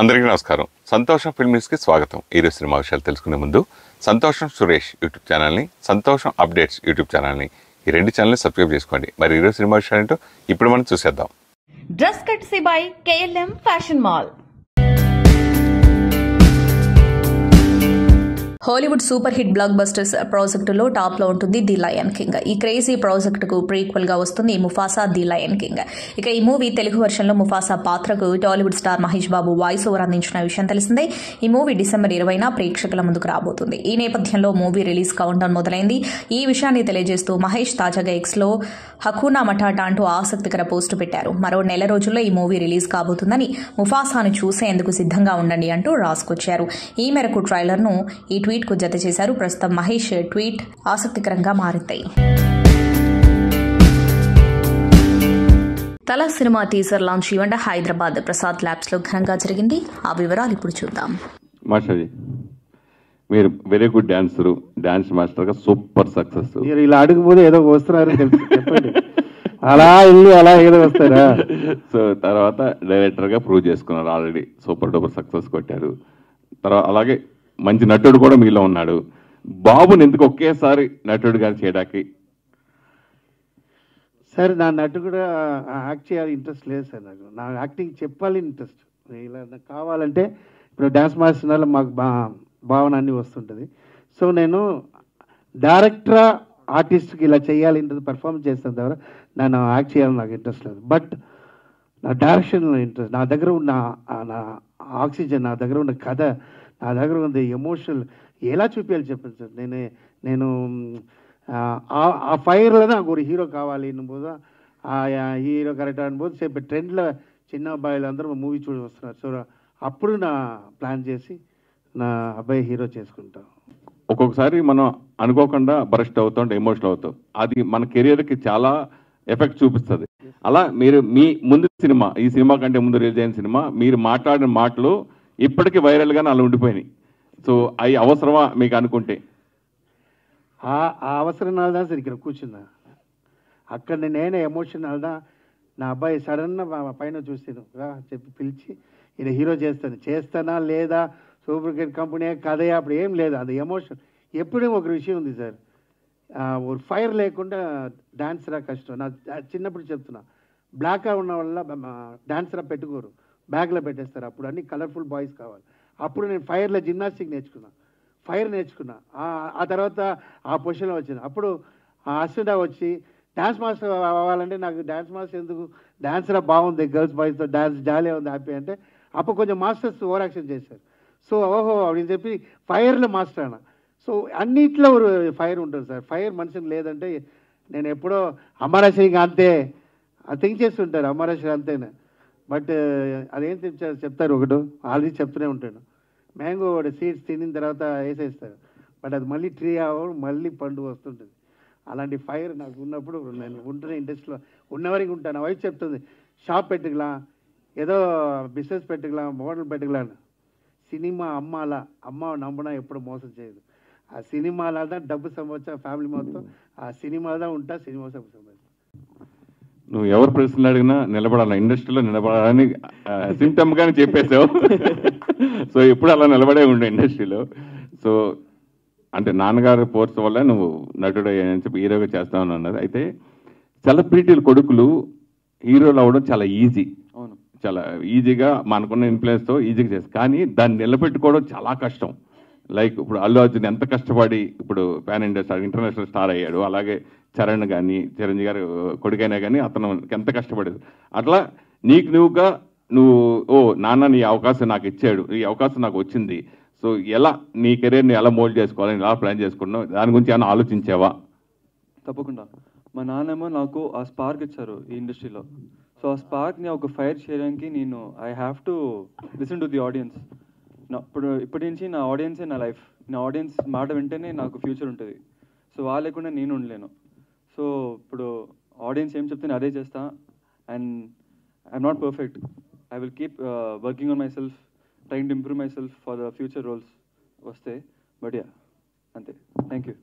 అందరికీ నమస్కారం. సంతోషం ఫిల్మ్స్కి స్వాగతం. ఈరోజు సినిమా విషయాలు తెలుసుకునే ముందు సంతోషం సురేష్ యూట్యూబ్ ఛానల్ని, సంతోషం అప్డేట్స్ యూట్యూబ్ ఛానల్ని, ఈ రెండు ఛానల్ని సబ్స్క్రైబ్ చేసుకోండి. మరి ఈరోజు సినిమా విషయాలు ఏంటో ఇప్పుడు మనం చూసేద్దాం. Dress కట్సీ by KLM fashion mall. Hollywood super hit black busters ప్రాజెక్టులో టాప్ లో ఉంటుంది ది లయన్ కింగ్. ఈ క్రేజీ ప్రాజెక్టుకు ప్రీక్వెల్ గా వస్తుంది ముఫాసా ది లయన్ కింగ్. ఇక ఈ మూవీ తెలుగు వర్షన్లో ముఫాసా పాత్రకు Tollywood star Mahesh Babu voice over అందించిన విషయం తెలిసిందే. ఈ మూవీ డిసెంబర్ 20న ప్రేక్షకుల ముందుకు రాబోతుంది. ఈ నేపథ్యంలో మూవీ రిలీజ్ కౌంట్ డౌన్ మొదలైంది. ఈ విషయాన్ని తెలియజేస్తూ మహేష్ తాజాగా ఎక్స్ లో హకూనా మటాటా అంటూ ఆసక్తికర పోస్టు పెట్టారు. మరో నెల రోజుల్లో ఈ మూవీ రిలీజ్ కాబోతుందని, ముఫాసాను చూసేందుకు సిద్ధంగా ఉండండి అంటూ రాసుకొచ్చారు. ఈ మేరకు ట్రైలర్ ను ఈ ట్వీట్ కు జత చేశారు. ప్రస్తుతం మహేష్ ట్వీట్ ఆసక్తికరంగా మారింది. తల cinema teaser launch event Hyderabad Prasad labs లో ఘనంగా జరిగింది. ఆ వివరాలు ఇప్పుడు చూద్దాం. మాస్టర్జీ, మీరు very good dancer, dance master గా సూపర్ సక్సెస్. మీరు ఇలా అడుగుపోతే ఏదో వస్తున్నారు చెప్పండి. అలా ఇల్లు అలా ఏదో వస్తారా? సో తర్వాత డైరెక్టర్ గా ప్రూవ్ చేసుకున్నారు. ఆల్రెడీ సూపర్ డూపర్ సక్సెస్ కొట్టారు. తర్వాత అలాగే మంచి నటుడు కూడా మీలో ఉన్నాడు. బాబుని ఎందుకు ఒకేసారి నటుడుగా చేయడానికి? సార్, నా నటు కూడా యాక్ట్ చేయాలి ఇంట్రెస్ట్ లేదు సార్. నా యాక్టింగ్ చెప్పాలి ఇంట్రెస్ట్. ఇలా నాకు కావాలంటే ఇప్పుడు డ్యాన్స్ మాస్టర్ మాకు భావన అన్నీ వస్తుంటుంది. సో నేను డైరెక్టరా ఆర్టిస్ట్కి ఇలా చేయాలి ఇంత పర్ఫార్మెన్స్ చేస్తాను ద్వారా నేను యాక్ట్ చేయాలని నాకు ఇంట్రెస్ట్ లేదు. బట్ నా డైరెక్షన్లో ఇంట్రెస్ట్, నా దగ్గర ఉన్న నా ఆక్సిజన్, నా దగ్గర ఉన్న కథ, నా దగ్గర ఉంది ఎమోషనల్ ఎలా చూపించాలి చెప్పండి సార్. నేను ఆ ఫైర్లో నాకు ఒక హీరో కావాలి అన్నబోదు, ఆ హీరో కరెక్ట్ అనుబోదు చెప్పి ట్రెండ్లో చిన్న అబ్బాయిలు అందరూ మూవీ చూసి వస్తున్నారు. సో అప్పుడు నా ప్లాన్ చేసి నా అబ్బాయి హీరో చేసుకుంటాం. ఒక్కొక్కసారి మనం అనుకోకుండా బరస్ట్ అవుతాం, ఎమోషనల్ అవుతాం. అది మన కెరియర్కి చాలా ఎఫెక్ట్ చూపిస్తుంది. అలా మీరు మీ ముందు సినిమా, ఈ సినిమా కంటే ముందు రిలీజ్ అయిన సినిమా, మీరు మాట్లాడిన మాటలు ఇప్పటికీ వైరల్గానే అలా ఉండిపోయినాయి. సో అవి అవసరమా మీకు అనుకుంటే? ఆ అవసరం నాదా సార్ ఇక్కడ కూర్చున్నా. అక్కడ నేనే ఎమోషన్ నాదా. నా అబ్బాయి సడన్గా పైన చూస్తాను చెప్పి పిలిచి ఈయన హీరో చేస్తానా లేదా, సూపర్ హిట్ కంపెనీ కథయా, అప్పుడు ఏం లేదు. అది ఎమోషన్. ఎప్పుడూ ఒక విషయం ఉంది సార్, ఒక ఫైర్ లేకుండా డాన్సరా కష్టం. నా చిన్నప్పుడు చెప్తున్నా, బ్లాక్గా ఉన్న వల్ల డాన్సరా పెట్టుకోరు, బ్యాగ్లో పెట్టేస్తారు. అప్పుడు అన్ని కలర్ఫుల్ బాయ్స్ కావాలి. అప్పుడు నేను ఫైర్లో జిమ్నాస్టిక్ నేర్చుకున్నా. ఆ తర్వాత ఆ పొజిషన్లో వచ్చింది. అప్పుడు ఆ అసిస్టెంట్ వచ్చి డ్యాన్స్ మాస్టర్ అవ్వాలంటే నాకు డ్యాన్స్ మాస్టర్ ఎందుకు, డాన్సరా బాగుంది, గర్ల్స్ బాయ్స్తో డ్యాన్స్ జాలీ ఉంది, హ్యాపీ అంటే అప్పుడు కొంచెం మాస్టర్స్ ఓవర్ యాక్షన్ చేశారు. సో ఓహో అని చెప్పి ఫైర్లో మాస్టర్ అన్న. సో అన్నిట్లో ఫైర్ ఉంటుంది సార్. ఫైర్ మనిషిని లేదంటే నేను ఎప్పుడో అమరాశ్రీ అంతే థింక్ చేస్తుంటారు, అమరాశ్రీ అంతేనా. బట్ అదేం చెప్తారు ఒకటి ఆల్రెడీ చెప్తూనే ఉంటాడు, మ్యాంగో సీడ్స్ తినిన తర్వాత వేసేస్తారు, బట్ అది మళ్ళీ ట్రీ అవ్వడం మళ్ళీ పండు వస్తుంటుంది. అలాంటి ఫైర్ నాకు ఉన్నప్పుడు నేను ఉంటున్న ఇండస్ట్రీలో ఉన్నవరకు ఉంటాను. నా వైఫ్ చెప్తుంది, షాప్ పెట్టుకలా, ఏదో బిజినెస్ పెట్టుకలా, మోడల్ పెట్టుకలా. సినిమా అమ్మ నమ్మడం ఎప్పుడు మోసం చేయదు. ఆ సినిమాలదా డబ్బు సంబంధించిన ఫ్యామిలీ మొత్తం ఆ సినిమాదా ఉంటా, సినిమా సంబంధించి. నువ్వు ఎవరు ప్రశ్నలు అడిగినా నిలబడాలి, ఇండస్ట్రీలో నిలబడాలని సింటమ్గానే చెప్పేసావు. సో ఎప్పుడు అలా నిలబడే ఉండే ఇండస్ట్రీలో. సో అంటే నాన్నగారు ఫోర్స్ వల్ల నువ్వు నటుడు అని చెప్పి హీరోగా చేస్తామని అన్నది. అయితే సెలబ్రిటీల కొడుకులు హీరోలు అవ్వడం చాలా ఈజీ. అవును, చాలా ఈజీగా మనకున్న ఇన్ఫ్లుయెన్స్తో ఈజీగా చేస్తారు. కానీ దాన్ని నిలబెట్టుకోవడం చాలా కష్టం. లైక్ ఇప్పుడు అల్లు అర్జున్ ఎంత కష్టపడి ఇప్పుడు pan India star, international star అయ్యాడు. అలాగే చరణ్ కానీ, చిరంజీవి గారు కొడుకైనా కానీ అతను ఎంత కష్టపడేది. అట్లా నీకు నువ్వు నాన్న నీ అవకాశం నాకు ఇచ్చాడు, ఈ అవకాశం నాకు వచ్చింది, సో ఎలా నీ కెరీర్ని ఎలా మోల్డ్ చేసుకోవాలని ఎలా ప్లాన్ చేసుకున్నావు, దాని గురించి ఏమైనా ఆలోచించావా? తప్పకుండా. మా నాన్నేమో నాకు ఆ స్పార్క్ ఇచ్చారు ఈ ఇండస్ట్రీలో. సో ఆ స్పార్క్ని ఒక ఫైర్ చేయడానికి నేను I have to listen to the audience. ఇప్పటి నుంచి నా ఆడియన్సే నా లైఫ్. నా ఆడియన్స్ మాట వింటేనే నాకు ఫ్యూచర్ ఉంటుంది. సో వాళ్ళు లేకుండా నేను ఉండలేను. సో ఇప్పుడు ఆడియన్స్ ఏం చెప్తే అదే చేస్తా. And I'm not perfect. I will keep working on myself, trying to improve myself for the future roles వస్తే. బట్ యా, అంతే. Thank you.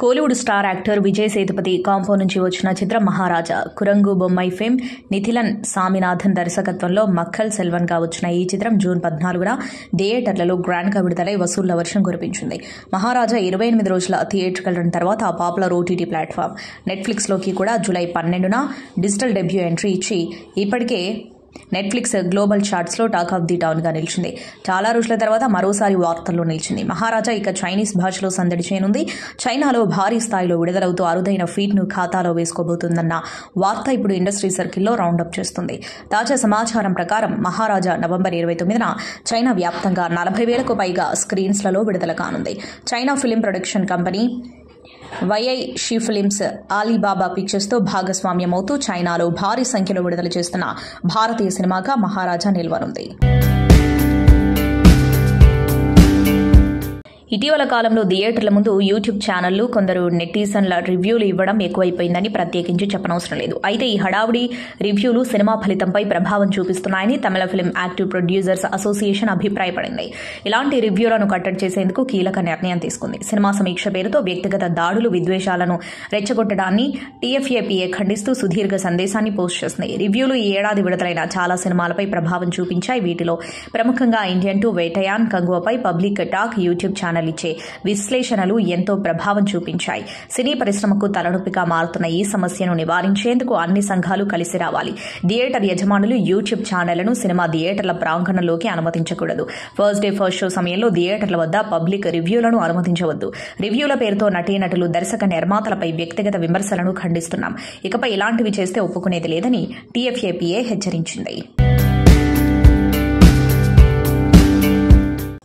Kollywood star actor Vijay Sethupathi కాంపో నుంచి వచ్చిన చిత్రం మహారాజా. కురంగు బొమ్మై ఫేమ్ నిథిలన్ సామినాథన్ దర్శకత్వంలో మక్కల్ సెల్వన్గా వచ్చిన ఈ చిత్రం జూన్ 14న థియేటర్లలో గ్రాండ్గా విడుదలై వసూళ్ల వర్షం కురిపించింది. మహారాజా 28 రోజుల థియేట్రికల్ రన్ తర్వాత పాపులర్ ఓటీటీ ప్లాట్ఫామ్ నెట్ఫ్లిక్స్లోకి కూడా జూలై 12న డిజిటల్ డెబ్యూ ఎంట్రీ ఇచ్చి ఇప్పటికే నెట్ఫ్లిక్స్ గ్లోబల్ చార్ట్స్లో టాక్ ఆఫ్ ది టౌన్గా నిలిచింది. చాలా రోజుల తర్వాత మరోసారి వార్తల్లో నిలిచింది. మహారాజా ఇక చైనీస్ భాషలో సందడి చేయనుంది. చైనాలో భారీ స్థాయిలో విడుదలవుతూ అరుదైన ఫీట్ను ఖాతాలో వేసుకోబోతుందన్న వార్త ఇప్పుడు ఇండస్ట్రీ సర్కిల్లో రౌండప్ చేస్తుంది. తాజా సమాచారం ప్రకారం మహారాజా నవంబర్ 29న చైనా వ్యాప్తంగా 40,000కు పైగా స్క్రీన్స్లలో విడుదల కానుంది. China film production company Yi Shi films Alibaba పిక్చర్స్తో భాగస్వామ్యమవుతూ చైనాలో భారీ సంఖ్యలో విడుదల చేస్తున్న భారతీయ సినిమాగా మహారాజా నిలవనుంది. ఇటీవల కాలంలో థియేటర్ల ముందు యూట్యూబ్ ఛానళ్లు కొందరు నెటిజన్ల రివ్యూలు ఇవ్వడం ఎక్కువైపోయిందని ప్రత్యేకించి చెప్పనవసరం లేదు. అయితే ఈ హడావుడి రివ్యూలు సినిమా ఫలితంపై ప్రభావం చూపిస్తున్నాయని తమిళ ఫిల్మ్ యాక్టివ్ ప్రొడ్యూసర్స్ అసోసియేషన్ అభిప్రాయపడింది. ఇలాంటి రివ్యూలను కట్టడి చేసేందుకు కీలక నిర్ణయం తీసుకుంది. సినిమా సమీక్ష పేరుతో వ్యక్తిగత దాడులు, విద్వేషాలను రెచ్చగొట్టడాన్ని టీఎఫ్ఏపీఏ ఖండిస్తూ సుదీర్ఘ సందేశాన్ని పోస్ట్ చేసింది. రివ్యూలు ఈ ఏడాది విడుదలైన చాలా సినిమాలపై ప్రభావం చూపించాయి. వీటిలో ప్రముఖంగా ఇండియన్ 2, వేటయాన్, కంగువపై పబ్లిక్ టాక్, యూట్యూబ్ ఛానల్ ఇచ్చే విశ్లేషణలు ఎంతో ప్రభావం చూపించాయి. సినీ పరిశ్రమకు తలనొప్పిగా మారుతున్న ఈ సమస్యను నివారించేందుకు అన్ని సంఘాలు కలిసి రావాలి. థియేటర్ యజమానులు యూట్యూబ్ ఛానళ్లను సినిమా థియేటర్ల ప్రాంగణంలోకి అనుమతించకూడదు. ఫస్ట్ డే ఫస్ట్ షో సమయంలో థియేటర్ల వద్ద పబ్లిక్ రివ్యూలను అనుమతించవద్దు. రివ్యూల పేరుతో నటీనటులు, దర్శక నిర్మాతలపై వ్యక్తిగత విమర్శలను ఖండిస్తున్నాం. ఇకపై ఇలాంటివి చేస్తే ఒప్పుకునేది లేదని టీఎఫ్ఏపీఏ హెచ్చరించింది.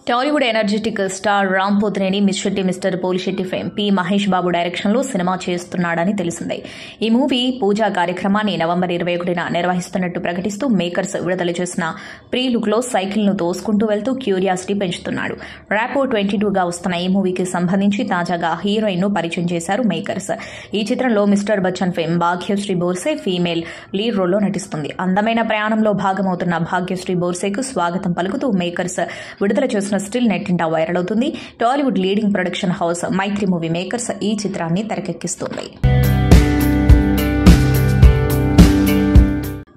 Tollywood energetic star Ram Pothineni mister mister Polishetty fame P Mahesh Babu డైరెక్షన్లో సినిమా చేస్తున్నాడని తెలిసిందే. ఈ మూవీ పూజా కార్యక్రమాన్ని నవంబర్ 21న నిర్వహిస్తున్నట్టు ప్రకటిస్తూ మేకర్స్ విడుదల చేసిన ప్రీ లుక్లో సైకిల్ను తోసుకుంటూ వెళ్తూ క్యూరియాసిటీ పెంచుతున్నాడు. ర్యాపో 22గా వస్తున్న ఈ మూవీకి సంబంధించి తాజాగా హీరోయిన్ను పరిచయం చేశారు మేకర్స్. ఈ చిత్రంలో mister Bachchan fame Bhagyashri Borse female lead రోల్లో నటిస్తుంది. అందమైన ప్రయాణంలో భాగమవుతున్న భాగ్యశ్రీ బోర్సేకు స్వాగతం పలుకుతూ మేకర్స్ విడుదల చేసిన స్టిల్ నెట్టింటా వైరల్ అవుతుంది. టాలీవుడ్ లీడింగ్ ప్రొడక్షన్ హౌస్ మైత్రి మూవీ మేకర్స్ ఈ చిత్రాన్ని తెరకెక్కిస్తుంది.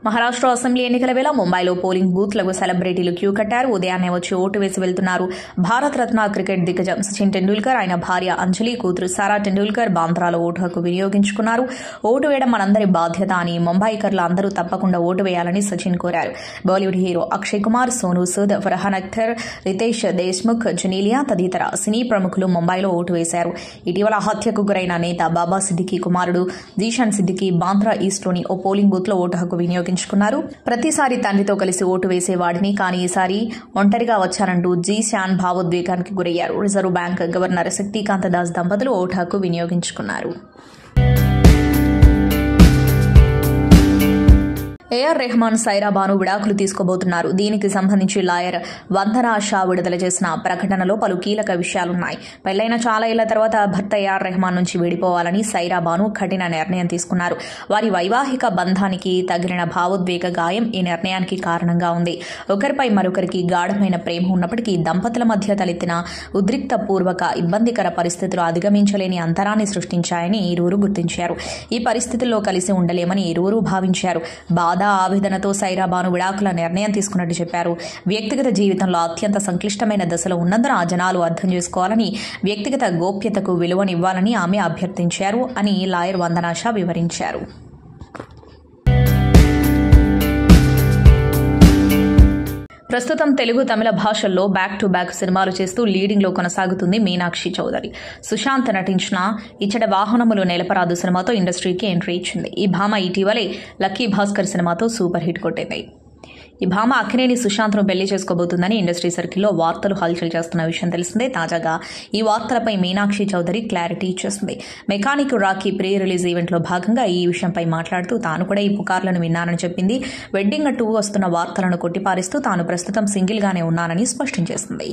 మహారాష్ట్ర అసెంబ్లీ ఎన్నికల వేళ ముంబైలో పోలింగ్ బూత్లకు సెలబ్రిటీలు క్యూ కట్టారు. ఉదయాన్నే వచ్చి ఓటు వేసి వెళ్తున్నారు. భారత రత్న క్రికెట్ దిగ్గజం సచిన్ టెండూల్కర్, ఆయన భార్య అంజలి, కూతురు సారా టెండూల్కర్ బాంద్రాలో ఓటు హక్కు వినియోగించుకున్నారు. ఓటు వేయడం మనందరి బాధ్యత అని ముంబైకర్లు అందరూ తప్పకుండా ఓటు వేయాలని సచిన్ కోరారు. బాలీవుడ్ హీరో అక్షయ్ కుమార్, సోనూ సూద్, ఫర్హాన్ అఖ్తర్, రితేష్ దేశ్ముఖ్, జునీలియా తదితర సినీ ప్రముఖులు ముంబైలో ఓటు వేశారు. ఇటీవల హత్యకు గురైన నేత బాబా సిద్దికీ కుమారుడు జీషాన్ సిద్దికీ బాంద్రా ఈస్ట్లోని ఓ పోలింగ్ బూత్లో ఓటు హక్కు వినియోగించుకున్నారు. ప్రతిసారి తండ్రితో కలిసి ఓటు వేసేవాడిని, కానీ ఈసారి ఒంటరిగా వచ్చారంటూ జీశాన్ భావోద్వేగానికి గురయ్యారు. Reserve bank governor Shaktikanta Das దంపతులు ఓటు హక్కు వినియోగించుకున్నారు. ఏఆర్ రెహమాన్, సైరా బాను విడాకులు తీసుకోబోతున్నారు. దీనికి సంబంధించి లాయర్ వందనా షా విడుదల చేసిన ప్రకటనలో పలు కీలక విషయాలున్నాయి. పెళ్లైన చాలా ఏళ్ల తర్వాత భర్త ఏఆర్ రెహమాన్ నుంచి విడిపోవాలని సైరా బాను కఠిన నిర్ణయం తీసుకున్నారు. వారి వైవాహిక బంధానికి తగిలిన భావోద్వేగ గాయం ఈ నిర్ణయానికి కారణంగా ఉంది. ఒకరిపై మరొకరికి గాఢమైన ప్రేమ ఉన్నప్పటికీ దంపతుల మధ్య తలెత్తిన ఉద్రిక్తపూర్వక ఇబ్బందికర పరిస్థితులు అధిగమించలేని అంతరాన్ని సృష్టించాయని ఇరువురు గుర్తించారు. ఈ పరిస్థితుల్లో కలిసి ఉండలేమని ఇరువురు భావించారు. బాధ, ఆవేదనతో సైరా బాను విడాకుల నిర్ణయం తీసుకున్నట్టు చెప్పారు. వ్యక్తిగత జీవితంలో అత్యంత సంక్లిష్టమైన దశలో ఉన్నందున జనాలు అర్థం చేసుకోవాలని, వ్యక్తిగత గోప్యతకు విలువనివ్వాలని ఆమె అభ్యర్థించారు అని లాయర్ వందనా షా వివరించారు. ప్రస్తుతం తెలుగు, తమిళ భాషల్లో బ్యాక్ టు బ్యాక్ సినిమాలు చేస్తూ లీడింగ్లో కొనసాగుతుంది మీనాక్షి చౌదరి. సుశాంత్ నటించిన ఇచ్చట వాహనములు నెలపరాదు సినిమాతో ఇండస్ట్రీకి ఎంట్రీ ఇచ్చింది. ఈ భామ ఇటీవలే లక్కీ భాస్కర్ సినిమాతో సూపర్ హిట్ కొట్టింది. ఈ భామ అక్కినేని సుశాంత్ను పెళ్లి చేసుకోబోతుందని ఇండస్ట్రీ సర్కిల్లో వార్తలు హల్చల్ చేస్తున్న విషయం తెలిసిందే. తాజాగా ఈ వార్తలపై మీనాక్షి చౌదరి క్లారిటీ ఇచ్చేసింది. మెకానిక్ రాకీ ప్రీ రిలీజ్ ఈవెంట్లో భాగంగా ఈ విషయంపై మాట్లాడుతూ తాను కూడా ఈ పుకార్లను విన్నానని చెప్పింది. వెడ్డింగ్ అటు వస్తున్న వార్తలను కొట్టిపారేస్తూ తాను ప్రస్తుతం సింగిల్గానే ఉన్నానని స్పష్టం చేసింది.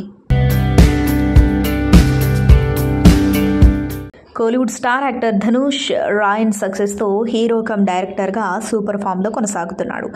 కోలీవుడ్ స్టార్ యాక్టర్ ధనుష్ రాయన్ సక్సెస్తో హీరో కమ్ డైరెక్టర్గా సూపర్ ఫామ్లో కొనసాగుతున్నాడు.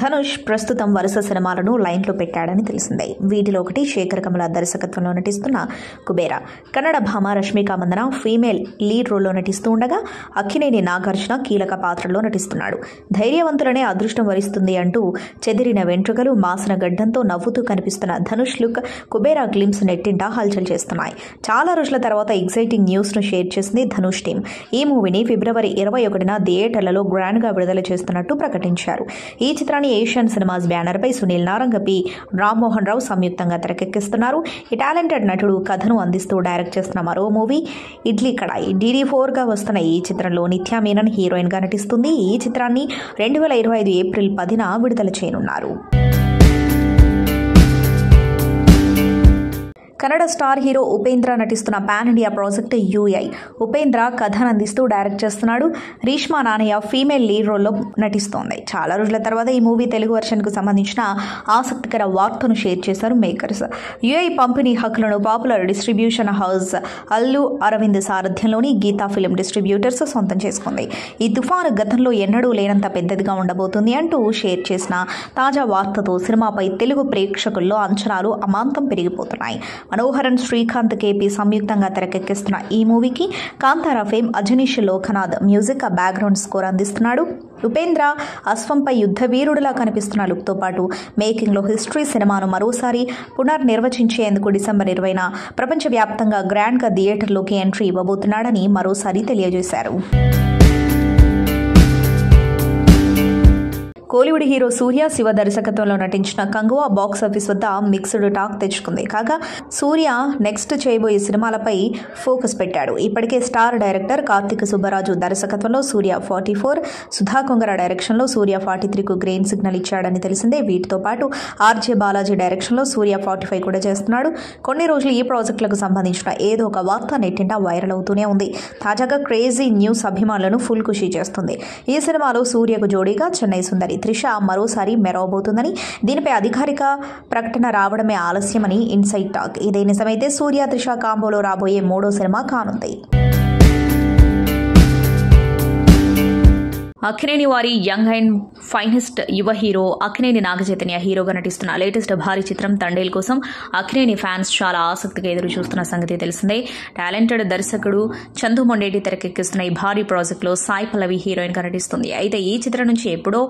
ధనుష్ ప్రస్తుతం వరుస సినిమాలను లైన్లో పెట్టాడని తెలిసిందే. వీటిలో ఒకటి శేఖర్ కమల దర్శకత్వంలో నటిస్తున్న కుబేరా. కన్నడ భామ రష్మిక మందన ఫీమేల్ లీడ్ రోల్లో నటిస్తూ ఉండగా అక్కినేని నాగార్జున కీలక పాత్రలో నటిస్తున్నాడు. ధైర్యవంతులనే అదృష్టం వరిస్తుంది అంటూ చెదిరిన వెంట్రుకలు, మాసిన గడ్డంతో నవ్వుతూ కనిపిస్తున్న ధనుష్ లుక్, కుబేరా గ్లిమ్స్ నెట్టింట హల్చల్ చేస్తున్నాయి. చాలా రోజుల తర్వాత ఎగ్జైటింగ్ న్యూస్ను షేర్ చేసింది ధనుష్ టీం. ఈ మూవీని ఫిబ్రవరి 21న థియేటర్లలో గ్రాండ్గా విడుదల చేస్తున్నట్టు ప్రకటించారు. ఈ చిత్రాన్ని ఏషియన్ సినిమాస్ బ్యానర్పై సునీల్ నారంగపి, రామ్మోహన్ రావు సంయుక్తంగా తెరకెక్కిస్తున్నారు. ఈ టాలెంటెడ్ నటుడు కథను అందిస్తూ డైరెక్ట్ చేస్తున్న మరో మూవీ ఇడ్లీ కడాయి. DD4గా వస్తున్న ఈ చిత్రంలో నిత్యా మీనన్ హీరోయిన్గా నటిస్తుంది. ఈ చిత్రాన్ని 2025 ఏప్రిల్ 10న విడుదల చేయనున్నారు. కన్నడ స్టార్ హీరో ఉపేంద్ర నటిస్తున్న pan India project UI. Upendra కథను అందిస్తూ డైరెక్ట్ చేస్తున్నాడు. రీష్మా నానయ్య ఫీమేల్ లీడ్ రోల్లో నటిస్తోంది. చాలా రోజుల తర్వాత ఈ మూవీ తెలుగు వెర్షన్కు సంబంధించిన ఆసక్తికర వార్తను షేర్ చేశారు మేకర్స్. UI పంపిణీ హక్కులను popular distribution house Allu Aravind సారథ్యంలోని గీతా ఫిల్మ్ డిస్ట్రిబ్యూటర్స్ సొంతం చేసుకుంది. ఈ తుఫాను గతంలో ఎన్నడూ లేనంత పెద్దదిగా ఉండబోతుంది అంటూ షేర్ చేసిన తాజా వార్తతో సినిమాపై తెలుగు ప్రేక్షకుల్లో అంచనాలు అమాంతం పెరిగిపోతున్నాయి. మనోహరన్, శ్రీకాంత్, KP సంయుక్తంగా తెరకెక్కిస్తున్న ఈ మూవీకి Kantara fame Ajaneesh Lokanath music, background score అందిస్తున్నాడు. ఉపేంద్ర అశ్వంపై యుద్ధ వీరుడిలా కనిపిస్తున్న లుక్తో పాటు మేకింగ్లో హిస్టరీ సినిమాను మరోసారి పునర్నిర్వచించేందుకు డిసెంబర్ 20న ప్రపంచవ్యాప్తంగా గ్రాండ్గా థియేటర్లోకి ఎంట్రీ ఇవ్వబోతున్నాడని మరోసారి తెలియజేశారు. కోలీవుడ్ హీరో సూర్య, శివ దర్శకత్వంలో నటించిన కంగువా బాక్సాఫీస్ వద్ద మిక్స్డ్ టాక్ తెచ్చుకుంది. కాగా సూర్య నెక్స్ట్ చేయబోయే సినిమాలపై ఫోకస్ పెట్టాడు. ఇప్పటికే స్టార్ డైరెక్టర్ కార్తిక్ సుబ్బరాజు దర్శకత్వంలో సూర్య 44, సుధా కొంగర డైరెక్షన్లో సూర్య 43కు గ్రీన్ సిగ్నల్ ఇచ్చాడని తెలిసిందే. వీటితో పాటు RJ బాలాజీ డైరెక్షన్లో సూర్య 45 కూడా చేస్తున్నాడు. కొన్ని రోజులు ఈ ప్రాజెక్టులకు సంబంధించిన ఏదో ఒక వార్త నెట్టింట వైరల్ అవుతూనే ఉంది. తాజాగా క్రేజీ న్యూస్ అభిమానులను ఫుల్ ఖుషి చేస్తుంది. ఈ సినిమాలో సూర్యకు జోడీగా చెన్నై సుందరి త్రిష మరోసారి మెరవబోతుందని, దీనిపై అధికారిక ప్రకటన రావడమే ఆలస్యమని ఇన్సైడ్ టాక్. ఇదే నిజమైతే సూర్య త్రిష కాంబోలో రాబోయే 3వ సినిమా కానుంది. అక్కినేని వారి యంగ్ అండ్ ఫైనెస్ట్ యువ హీరో అక్కినేని నాగచైతన్య హీరోగా నటిస్తున్న లేటెస్ట్ భారీ చిత్రం తండేల్ కోసం అక్కినేని ఫ్యాన్స్ చాలా ఆసక్తిగా ఎదురు చూస్తున్న సంగతి తెలిసిందే. టాలెంటెడ్ దర్శకుడు చందు మొండేటి తెరకెక్కిస్తున్న ఈ భారీ ప్రాజెక్టులో సాయి పల్లవి హీరోయిన్గా నటిస్తుంది. అయితే ఈ చిత్రం నుంచి ఎప్పుడో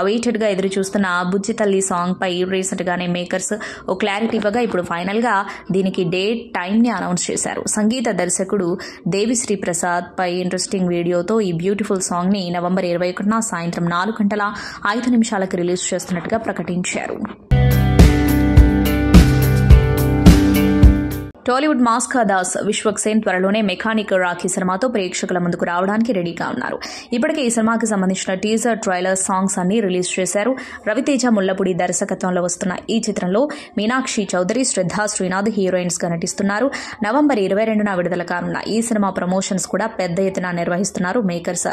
అవైటెడ్గా ఎదురు చూస్తున్న బుజ్జి తల్లి సాంగ్ పై రీసెంట్ గానే మేకర్స్ ఓ క్లారిటీ ఇవ్వగా ఇప్పుడు ఫైనల్ గా దీనికి డేట్, టైం ని అనౌన్స్ చేశారు. సంగీత దర్శకుడు దేవిశ్రీ ప్రసాద్ పై ఇంట్రెస్టింగ్ వీడియోతో ఈ బ్యూటిఫుల్ సాంగ్ ని నవంబర్ 21న సాయంత్రం 4:05 రిలీజ్ చేస్తున్నట్టుగా ప్రకటించారు. టాలీవుడ్ మాస్కా దాస్ విశ్వక్సేన్ త్వరలోనే మెకానిక్ రాఖీ సినిమాతో ప్రేక్షకుల ముందుకు రావడానికి రెడీగా ఉన్నారు. ఇప్పటికే ఈ సినిమాకి సంబంధించిన టీజర్, ట్రైలర్, సాంగ్స్ అన్ని రిలీజ్ చేశారు. రవితేజ ముల్లపూడి దర్శకత్వంలో వస్తున్న ఈ చిత్రంలో మీనాక్షి చౌదరి, శ్రద్ధా శ్రీనాథ్ హీరోయిన్స్ గా నటిస్తున్నారు. నవంబర్ 22న విడుదల కానున్న ఈ సినిమా ప్రమోషన్స్ కూడా పెద్ద ఎత్తున నిర్వహిస్తున్నారు మేకర్స్.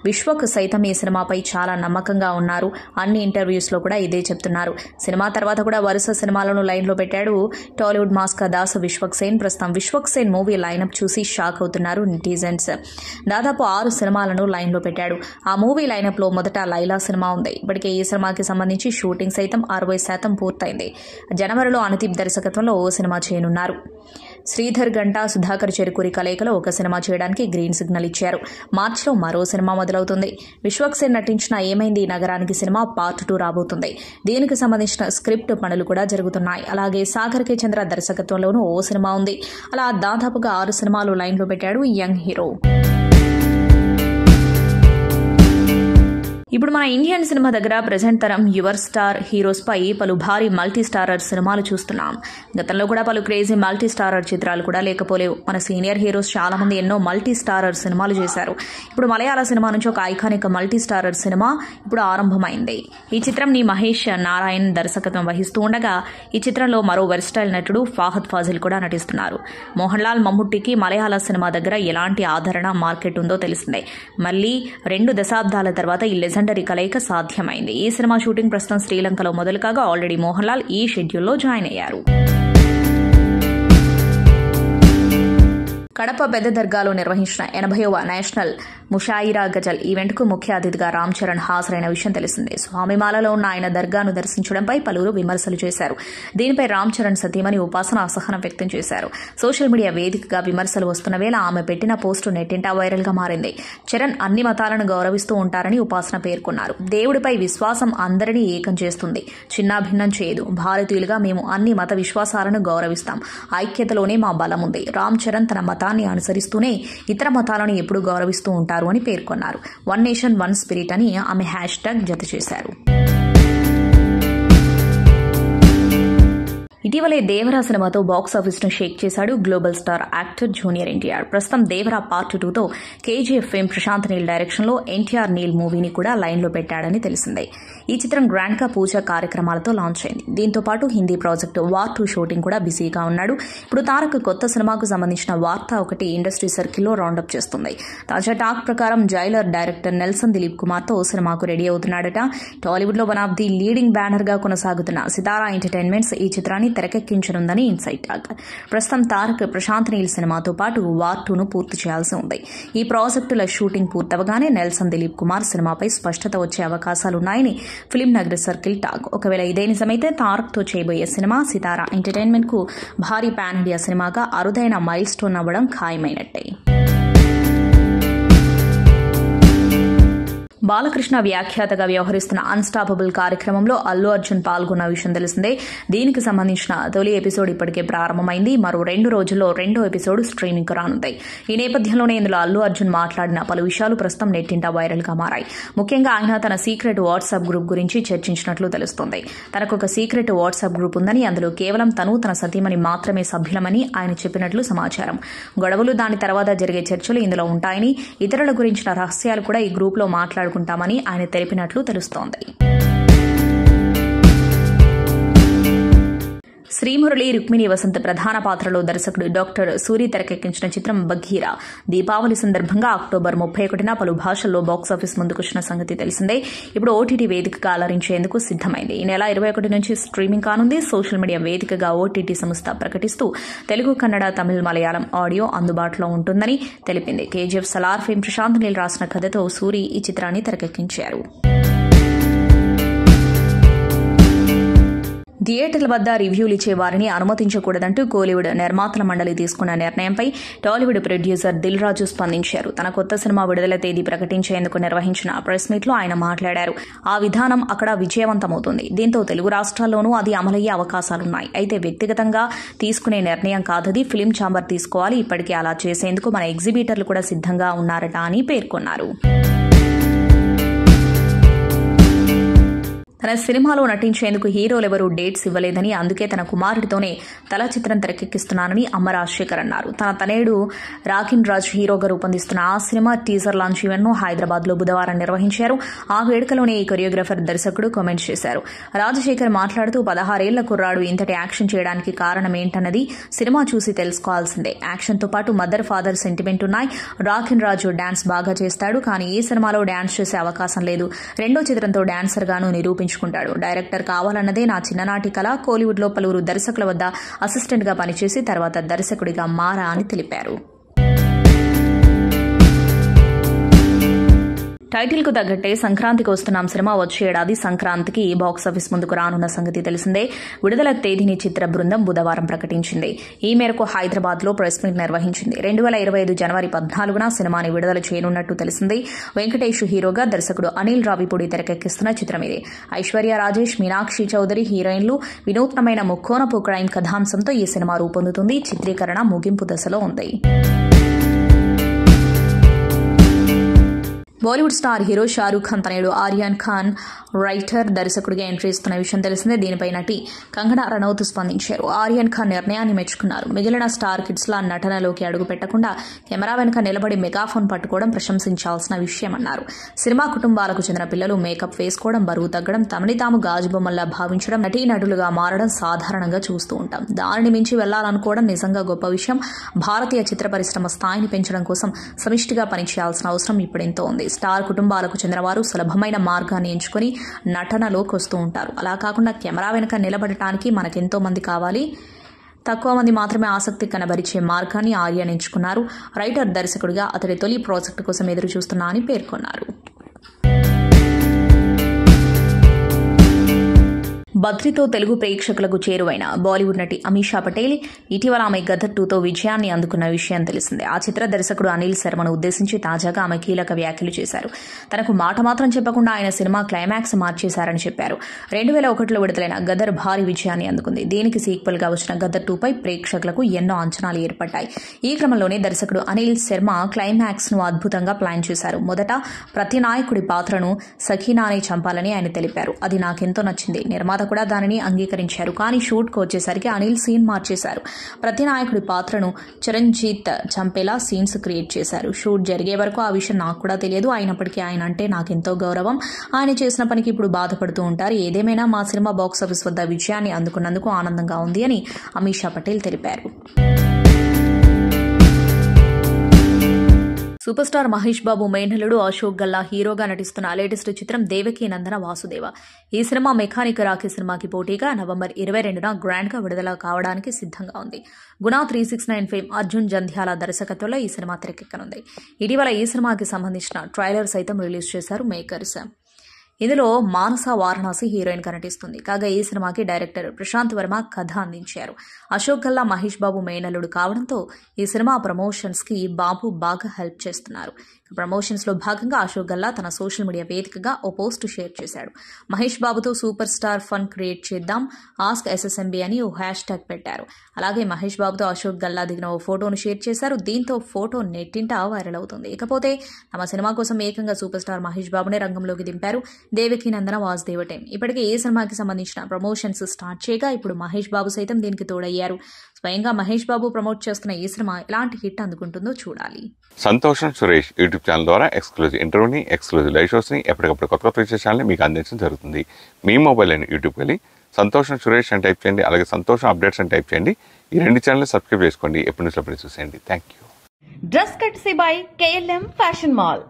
విశ్వక్ సైతం ఈ సినిమాపై చాలా నమ్మకంగా ఉన్నారు. అన్ని ఇంటర్వ్యూస్ లో కూడా ఇదే చెప్తున్నారు. సినిమా తర్వాత కూడా వరుస సినిమాలను లైన్ లో పెట్టాడు టాలీవుడ్ మాస్కా దాస్ విశ్వక్. ప్రస్తుతం విశ్వక్సేన్ మూవీ లైనప్ చూసి షాక్ అవుతున్నారు నెటిజన్స్. దాదాపు 6 సినిమాలను లైన్ లో పెట్టాడు. ఆ మూవీ లైనప్ లో మొదట లైలా సినిమా ఉంది. ఇప్పటికే ఈ సినిమాకి సంబంధించి షూటింగ్ సైతం 60% పూర్తయింది. జనవరిలో అనుదీప్ దర్శకత్వంలో ఓ సినిమా చేయనున్నారు. శ్రీధర్ గంటా, సుధాకర్ చెరుకూరి కలయికలో ఒక సినిమా చేయడానికి గ్రీన్ సిగ్నల్ ఇచ్చారు. మార్చిలో మరో సినిమా మొదలవుతుంది. విశ్వక్సేన్ నటించిన ఏమైంది నగరానికి సినిమా పార్ట్ 2 రాబోతుంది. దీనికి సంబంధించిన స్క్రిప్ట్ పనులు కూడా జరుగుతున్నాయి. అలాగే సాగర్ కే చంద్ర దర్శకత్వంలోనూ ఓ సినిమా ఉంది. అలా దాదాపుగా 6 సినిమాలు లైన్ లో పెట్టాడు యంగ్ హీరో. ఇప్పుడు మన ఇండియన్ సినిమా దగ్గర ప్రెజెంట్ తరం యువ స్టార్ హీరోస్ పై పలు భారీ మల్టీ స్టారర్ సినిమాలు చూస్తున్నాం. గతంలో కూడా పలు క్రేజీ మల్టీ స్టారర్ చిత్రాలు కూడా లేకపోలేవు. మన సీనియర్ హీరోస్ చాలా మంది ఎన్నో మల్టీ స్టారర్ సినిమాలు చేశారు. ఇప్పుడు మలయాళ సినిమా నుంచి ఒక ఐకానిక్ మల్టీ స్టారర్ సినిమా ఇప్పుడు ఆరంభమైంది. ఈ చిత్రంని మహేష్ నారాయణ్ దర్శకత్వం వహిస్తూ ఉండగా ఈ చిత్రంలో మరో వెర్స్టైల్ నటుడు ఫాహద్ ఫాజిల్ కూడా నటిస్తున్నారు. మోహన్ లాల్, మమ్ముట్టికి మలయాళ సినిమా దగ్గర ఎలాంటి ఆదరణ, మార్కెట్ ఉందో తెలిసిందే. మళ్లీ 2 దశాబ్దాల తర్వాత ఈ లెజెండరీ కలయిక సాధ్యమైంది. ఈ సినిమా షూటింగ్ ప్రస్తుతం శ్రీలంకలో మొదలు కాగా ఆల్రెడీ మోహన్ లాల్ ఈ షెడ్యూల్లో జాయిన్ అయ్యారు. కడప పెద్ద దర్గాలో నిర్వహించిన 80వ నేషనల్ ముషాయిరా గజల్ ఈవెంట్కు ముఖ్య అతిథిగా రామ్ చరణ్ హాజరైన విషయం తెలిసిందే. స్వామిమాలలో ఉన్న ఆయన దర్గాను దర్శించడంపై పలువురు విమర్శలు చేశారు. దీనిపై రామ్ చరణ్ సతీమణి ఉపాసన అసహనం వ్యక్తం చేశారు. సోషల్ మీడియా వేదికగా విమర్శలు వస్తున్న వేళ ఆమె పెట్టిన పోస్టు నెట్టింటా వైరల్ గా మారింది. చరణ్ అన్ని మతాలను గౌరవిస్తూ ఉంటారని ఉపాసన పేర్కొన్నారు. దేవుడిపై విశ్వాసం అందరినీ ఏకం చేస్తుంది, చిన్నాభిన్నం చేయదు. భారతీయులుగా మేము అన్ని మత విశ్వాసాలను గౌరవిస్తాం. ఐక్యతలోనే మా బలం ఉంది. రామ్ చరణ్ తన మతాన్ని అనుసరిస్తూనే ఇతర మతాలను ఎప్పుడూ గౌరవిస్తూ ఉంటారు అని పేర్కొన్నారు. వన్ నేషన్ వన్ స్పిరిట్ అని ఆమె హ్యాష్ ట్యాగ్ జత చేశారు. ఇటీవలే దేవరా సినిమాతో బాక్సాఫీస్ ను షేక్ చేశాడు global star actor junior NTR. ప్రస్తుతం దేవరా పార్ట్ 2తో కేజీఎఫ్ ఫేమ్ ప్రశాంత్ నీల్ డైరెక్షన్ లో ఎన్టీఆర్ నీల్ మూవీని కూడా లైన్ లో పెట్టాడని తెలిసిందే. ఈ చిత్రం గ్రాండ్ గా పూజా కార్యక్రమాలతో లాంచ్ అయింది. దీంతో పాటు హిందీ ప్రాజెక్టు వార్ 2 షూటింగ్ కూడా బిజీగా ఉన్నాడు. ఇప్పుడు తారక్ కొత్త సినిమాకు సంబంధించిన వార్త ఒకటి ఇండస్ట్రీ సర్కిల్లో రౌండప్ చేస్తుంది. తాజా టాక్ ప్రకారం Jailer director Nelson Dilip Kumar తో సినిమాకు రెడీ అవుతున్నాడట. టాలీవుడ్ లో one of the leading banner గా కొనసాగుతున్న సితారా ఎంటర్టైన్మెంట్స్ ఈ చిత్రాన్ని తెరకెక్కించనుందని ఇన్సైట్ టాక్. ప్రస్తుతం తారక్ ప్రశాంత్ నీల్ సినిమాతో పాటు వార్ 2ను పూర్తి చేయాల్సి ఉంది. ఈ ప్రాజెక్టుల షూటింగ్ పూర్తవగానే నెల్సన్ దిలీప్ కుమార్ సినిమాపై స్పష్టత వచ్చే అవకాశాలున్నాయని ఫిల్మ్ నగర్ సర్కిల్ టాక్. ఒకవేళ ఇదే నిజమైతే తారక్ తో చేయబోయే సినిమా సితారా ఎంటర్టైన్మెంట్ కు భారీ పాన్ ఇండియా సినిమాగా అరుదైన మైల్ స్టోన్ అవ్వడం ఖాయమైనట్టే. బాలకృష్ణ వ్యాఖ్యాతగా వ్యవహరిస్తున్న అన్స్టాపబుల్ కార్యక్రమంలో అల్లు అర్జున్ పాల్గొన్న విషయం తెలిసిందే. దీనికి సంబంధించిన తొలి ఎపిసోడ్ ఇప్పటికే ప్రారంభమైంది. మరో 2 రోజుల్లో రెండో ఎపిసోడ్ స్ట్రీమింగ్ కు రానుంది. ఈ నేపథ్యంలోనే ఇందులో అల్లు అర్జున్ మాట్లాడిన పలు విషయాలు ప్రస్తుతం నెట్టింటా వైరల్ గా మారాయి. ముఖ్యంగా ఆయన తన సీక్రెట్ వాట్సాప్ గ్రూప్ గురించి చర్చించినట్లు తెలుస్తోంది. తనకు ఒక సీక్రెట్ వాట్సాప్ గ్రూప్ ఉందని, అందులో కేవలం తను తన సతీమణి మాత్రమే సభ్యులమని ఆయన చెప్పినట్లు సమాచారం. గొడవలు, దాని తర్వాత జరిగే చర్చలు ఇందులో ఉంటాయని, ఇతరుల గురించిన రహస్యాలు కూడా ఈ గ్రూప్ లో మాట్లాడుకుంటామని ఆయన తెలిపినట్లు తెలుస్తోంది. శ్రీమురళి, రుక్మిణి వసంత్ ప్రధాన పాత్రలో దర్శకుడు డాక్టర్ సూరి తెరకెక్కించిన చిత్రం బఘీరా దీపావళి సందర్భంగా అక్టోబర్ 31న పలు భాషల్లో బాక్సాఫీస్ ముందుకొచ్చిన సంగతి తెలిసిందే. ఇప్పుడు ఓటీటీ వేదికగా అలరించేందుకు సిద్దమైంది. ఈ నెల 21 నుంచి స్ట్రీమింగ్ కానుంది. సోషల్ మీడియా వేదికగా ఓటీటీ సంస్థ ప్రకటిస్తూ తెలుగు, కన్నడ, తమిళ, మలయాళం ఆడియో అందుబాటులో ఉంటుందని తెలిపింది. కేజీఎఫ్ సలార్ ఫేమ్ ప్రశాంత్ నీల్ రాసిన కథతో సూరి ఈ చిత్రాన్ని తెరకెక్కించారు. థియేటర్ల వద్ద రివ్యూలు ఇచ్చే వారిని అనుమతించకూడదంటూ కోలీవుడ్ నిర్మాతల మండలి తీసుకున్న నిర్ణయంపై టాలీవుడ్ ప్రొడ్యూసర్ దిల్ రాజు స్పందించారు. తన కొత్త సినిమా విడుదల తేదీ ప్రకటించేందుకు నిర్వహించిన ప్రెస్ మీట్లో ఆయన మాట్లాడారు. ఆ విధానం అక్కడ విజయవంతమవుతుంది. దీంతో తెలుగు రాష్ట్రాల్లోనూ అది అమలయ్యే అవకాశాలున్నాయి. అయితే వ్యక్తిగతంగా తీసుకునే నిర్ణయం కాదది, ఫిల్మ్ ఛాంబర్ తీసుకోవాలి. ఇప్పటికే అలా చేసేందుకు మన ఎగ్జిబిటర్లు కూడా సిద్ధంగా ఉన్నారట అని పేర్కొన్నారు. తన సినిమాలో నటించేందుకు హీరోలెవరూ డేట్స్ ఇవ్వలేదని, అందుకే తన కుమారుడితోనే తల చిత్రం తెరకెక్కిస్తున్నానని అమ్మ రాజశేఖర్ అన్నారు. తన తనేడు రాకిన్ రాజ్ హీరోగా రూపొందిస్తున్న ఆ సినిమా టీజర్ లాంచ్ ఈవెంట్ ను హైదరాబాద్ లో బుధవారం నిర్వహించారు. ఆ వేడుకలోనే ఈ కొరియోగ్రాఫర్ దర్శకుడు కామెంట్ చేశారు. రాజశేఖర్ మాట్లాడుతూ 16 ఏళ్ల కుర్రాడు ఇంతటి యాక్షన్ చేయడానికి కారణం ఏంటన్నది సినిమా చూసి తెలుసుకోవాల్సిందే. యాక్షన్ తో పాటు మదర్ ఫాదర్ సెంటిమెంట్ ఉన్నాయి. రాకిన్ రాజు డాన్స్ బాగా చేస్తాడు, కానీ ఈ సినిమాలో డాన్స్ చేసే అవకాశం లేదు. రెండో చిత్రంతో డాన్సర్ గాను నిరూపించుకుంటాడు. డైరెక్టర్ కావాలన్నదే నా చిన్ననాటి కళ. కోలీవుడ్ లో పలువురు దర్శకుల వద్ద అసిస్టెంట్ గా పనిచేసి తర్వాత దర్శకుడిగా మారా అని తెలిపారు. టైటిల్ కు తగ్గట్టే సంక్రాంతికి వస్తున్నాం సినిమా వచ్చే ఏడాది సంక్రాంతికి బాక్సాఫీస్ ముందుకు రానున్న సంగతి తెలిసిందే. విడుదల తేదీని చిత్ర బృందం బుధవారం ప్రకటించింది. ఈ మేరకు హైదరాబాద్ లో ప్రెస్ మీట్ నిర్వహించింది. 2025 జనవరి 14న సినిమాని విడుదల చేయనున్నట్టు తెలిసింది. వెంకటేష్ హీరోగా, దర్శకుడు అనిల్ రావిపూడి తెరకెక్కిస్తున్న చిత్రం ఇది. ఐశ్వర్య రాజేష్, మీనాక్షి చౌదరి హీరోయిన్లు. వినూత్నమైన ముక్కోనపు క్రైమ్ కథాంశంతో ఈ సినిమా రూపొందుతుంది. చిత్రీకరణ ముగింపు దశలో ఉంది. బాలీవుడ్ స్టార్ హీరో షారూక్ ఖాన్ తనయుడు ఆర్యాన్ ఖాన్ రైటర్, దర్శకుడిగా ఎంట్రీ ఇస్తున్న విషయం తెలిసిందే. దీనిపై నటి కంగనా రనౌత్ స్పందించారు. ఆర్యాన్ ఖాన్ నిర్ణయాన్ని మెచ్చుకున్నారు. మిగిలిన స్టార్ కిడ్స్ లా నటనలోకి అడుగు పెట్టకుండా కెమెరా వెనుక నిలబడి మెగాఫోన్ పట్టుకోవడం ప్రశంసించాల్సిన విషయమన్నారు. సినిమా కుటుంబాలకు చెందిన పిల్లలు మేకప్ వేసుకోవడం, బరువు తగ్గడం, తమని తాము గాజుబొమ్మల్లా భావించడం, నటీనటులుగా మారడం సాధారణంగా చూస్తూ ఉంటాం. దానిని మించి వెళ్లాలనుకోవడం నిజంగా గొప్ప విషయం. భారతీయ చిత్ర పరిశ్రమ స్థాయిని పెంచడం కోసం సమిష్టిగా పనిచేయాల్సిన అవసరం ఇప్పుడెంతో ఉంది. స్టార్ కుటుంబాలకు చెందిన వారు సులభమైన మార్గాన్ని ఎంచుకుని నటనలోకి వస్తూ ఉంటారు. అలా కాకుండా కెమెరా వెనుక నిలబడటానికి మనకెంతో మంది కావాలి. తక్కువ మంది మాత్రమే ఆసక్తి కనబరిచే మార్గాన్ని ఆర్యన్ ఎంచుకున్నారు. రైటర్, దర్శకుడిగా అతడి తొలి ప్రాజెక్టు కోసం ఎదురు చూస్తున్నా అని పేర్కొన్నారు. బద్రితో తెలుగు ప్రేక్షకులకు చేరువైన బాలీవుడ్ నటి అమీషా పటేల్ ఇటీవల ఆమె గదర్ 2తో విజయాన్ని అందుకున్న విషయం తెలిసిందే. ఆ చిత్ర దర్శకుడు అనిల్ శర్మను ఉద్దేశించి తాజాగా ఆమె కీలక వ్యాఖ్యలు చేశారు. తనకు మాట మాత్రం చెప్పకుండా ఆయన సినిమా క్లైమాక్స్ మార్చేశారని చెప్పారు. 2001లో విడుదలైన గదర్ భారీ విజయాన్ని అందుకుంది. దీనికి సీక్వెల్ గా వచ్చిన గదర్ 2పై ప్రేక్షకులకు ఎన్నో అంచనాలు ఏర్పడ్డాయి. ఈ క్రమంలోనే దర్శకుడు అనిల్ శర్మ క్లైమాక్స్ ను అద్భుతంగా ప్లాన్ చేశారు. మొదట ప్రతి నాయకుడి పాత్రను సఖీనానే చంపాలని ఆయన తెలిపారు. అది నాకెంతో నచ్చింది. నిర్మాత కూడా దానిని అంగీకరించారు. కానీ షూట్ కు వచ్చేసరికి అనిల్ సీన్ మార్చేశారు. ప్రతి నాయకుడి పాత్రను చిరంజీత్ చంపేలా సీన్స్ క్రియేట్ చేశారు. షూట్ జరిగే వరకు ఆ విషయం నాకు కూడా తెలియదు. అయినప్పటికీ ఆయన అంటే నాకెంతో గౌరవం. ఆయన చేసిన పనికి ఇప్పుడు బాధపడుతూ ఉంటారు. ఏదేమైనా మా సినిమా బాక్సాఫీస్ వద్ద విజయాన్ని అందుకున్నందుకు ఆనందంగా ఉంది అని అమీషా పటేల్ తెలిపారు. సూపర్ స్టార్ మహేష్ బాబు మేనల్లుడు అశోక్ గల్లా హీరోగా నటిస్తున్న లేటెస్ట్ చిత్రం దేవకీ నందన వాసుదేవ. ఈ సినిమా మెకానిక్ రాఖీ సినిమాకి పోటీగా నవంబర్ 22న గ్రాండ్ గా విడుదల కావడానికి సిద్ధంగా ఉంది. గుణా 369 ఫేమ్ అర్జున్ జంధ్యాల దర్శకత్వంలో ఈ సినిమా తెరకెక్కనుంది. ఇటీవల ఈ సినిమాకి సంబంధించిన ట్రైలర్ సైతం రిలీజ్ చేశారు మేకర్స్. ఇందులో మానస వారణాసి హీరోయిన్ గా నటిస్తుంది. కాగా ఈ సినిమాకి డైరెక్టర్ ప్రశాంత్ వర్మ కథ అందించారు. అశోక్ గల్లా మహేష్ బాబు మేనల్లుడు కావడంతో ఈ సినిమా ప్రమోషన్స్ కి బాబు బాగా హెల్ప్ చేస్తున్నారు. ప్రమోషన్స్ లో భాగంగా అశోక్ గల్లా తన సోషల్ మీడియా వేదికగా ఓ పోస్ట్ షేర్ చేశాడు. మహేష్ బాబుతో సూపర్ స్టార్ ఫన్ క్రియేట్ చేద్దాం, ఆస్క్ SSMB అని ఓ హ్యాష్-ట్యాగ్ పెట్టారు. అలాగే మహేష్ బాబుతో అశోక్ గల్లా దిగిన ఓ ఫోటోను షేర్ చేశారు. దీంతో ఫోటో నెట్టింట వైరల్ అవుతుంది. ఇకపోతే తమ సినిమా కోసం ఏకంగా సూపర్ స్టార్ మహేష్ బాబునే రంగంలోకి దింపారు. దేవకీ నందన వాసుదేవ టీం ఇప్పటికే ఏ సినిమాకి సంబంధించిన ప్రమోషన్స్ స్టార్ట్ చేయగా ఇప్పుడు మహేష్ బాబు సైతం దీనికి తోడయ్యారు. స్వయంగా మహేష్ బాబు ప్రమోట్ చేస్తున్న ఈ సినిమా ఎలాంటి హిట్ అందుకుంటుందో చూడాలి. సంతోషం సురేష్ యూట్యూబ్ ఛానల్ ద్వారా ఎక్స్క్లూజివ్ ఇంటర్వ్యూని, ఎక్స్క్లూజివ్ లైవ్ షోస్ని, ఎప్పటికప్పుడు కొత్త విశేషాలని మీకు అందించడం జరుగుతుంది. మీ మొబైల్ అని యూట్యూబ్కి వెళ్ళి సంతోషం సురేష్ అని టైప్ చేయండి. అలాగే సంతోషం అప్డేట్స్ అని టైప్ చేయండి. ఈ 2 ఛానల్ని సబ్స్క్రైబ్ చేసుకోండి. ఎప్పటి నుంచి అప్పుడు చూసేయండి. Thank you. Dress కట్సీ by KLM fashion mall.